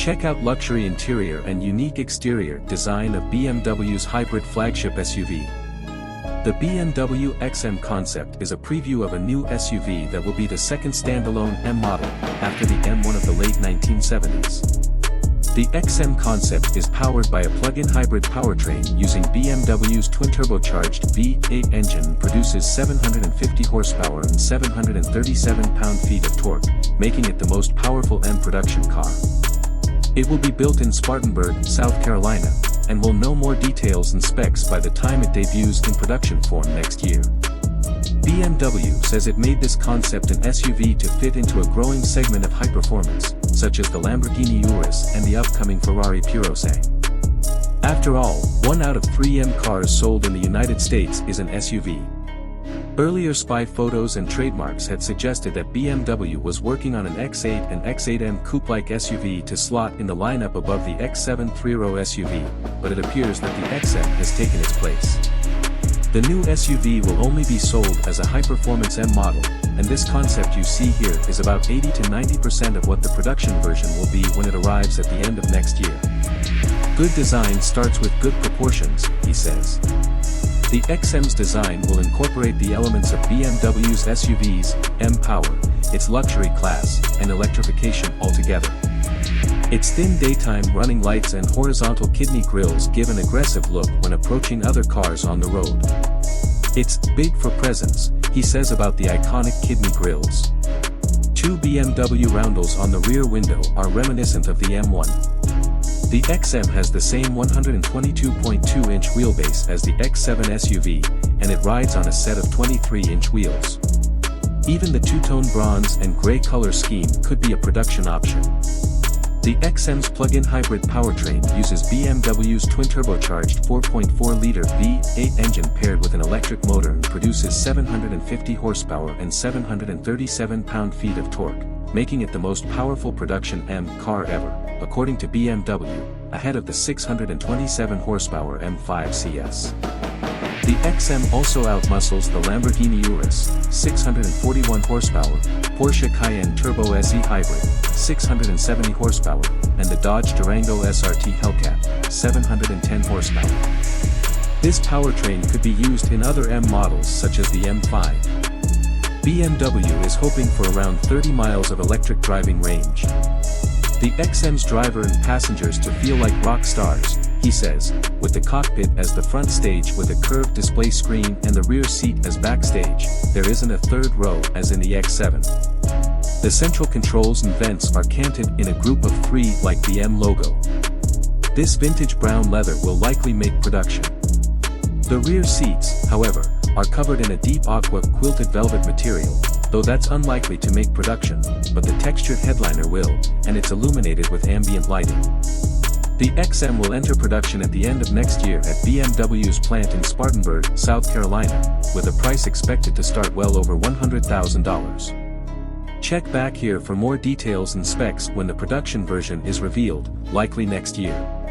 Check out luxury interior and unique exterior design of BMW's hybrid flagship SUV. The BMW XM concept is a preview of a new SUV that will be the second standalone M model, after the M1 of the late 1970s. The XM concept is powered by a plug-in hybrid powertrain using BMW's twin-turbocharged V8 engine, produces 750 horsepower and 737 pound-feet of torque, making it the most powerful M production car. It will be built in Spartanburg, South Carolina, and will know more details and specs by the time it debuts in production form next year. BMW says it made this concept an SUV to fit into a growing segment of high performance, such as the Lamborghini Urus and the upcoming Ferrari Purosangue. After all, 1 out of 3 M cars sold in the United States is an SUV. Earlier spy photos and trademarks had suggested that BMW was working on an X8 and X8M coupe-like SUV to slot in the lineup above the X7 3-row SUV, but it appears that the XM has taken its place. The new SUV will only be sold as a high-performance M model, and this concept you see here is about 80 to 90% of what the production version will be when it arrives at the end of next year. Good design starts with good proportions, he says. The XM's design will incorporate the elements of BMW's SUVs, M Power, its luxury class, and electrification altogether. Its thin daytime running lights and horizontal kidney grilles give an aggressive look when approaching other cars on the road. It's big for presence, he says about the iconic kidney grilles. 2 BMW roundels on the rear window are reminiscent of the M1. The XM has the same 122.2-inch wheelbase as the X7 SUV, and it rides on a set of 23-inch wheels. Even the two-tone bronze and gray color scheme could be a production option. The XM's plug-in hybrid powertrain uses BMW's twin-turbocharged 4.4-liter V8 engine paired with an electric motor and produces 750 horsepower and 737 pound-feet of torque, making it the most powerful production M car ever, according to BMW, ahead of the 627 horsepower M5 CS. The XM also outmuscles the Lamborghini Urus, 641 horsepower, Porsche Cayenne Turbo SE Hybrid, 670 horsepower, and the Dodge Durango SRT Hellcat, 710 horsepower. This powertrain could be used in other M models such as the M5. BMW is hoping for around 30 miles of electric driving range. The XM's driver and passengers to feel like rock stars, he says, with the cockpit as the front stage with a curved display screen and the rear seat as backstage. There isn't a third row as in the X7. The central controls and vents are canted in a group of 3 like the M logo. This vintage brown leather will likely make production. The rear seats, however, are covered in a deep aqua quilted velvet material, though that's unlikely to make production, but the textured headliner will, and it's illuminated with ambient lighting. The XM will enter production at the end of next year at BMW's plant in Spartanburg, South Carolina, with a price expected to start well over $100,000. Check back here for more details and specs when the production version is revealed, likely next year.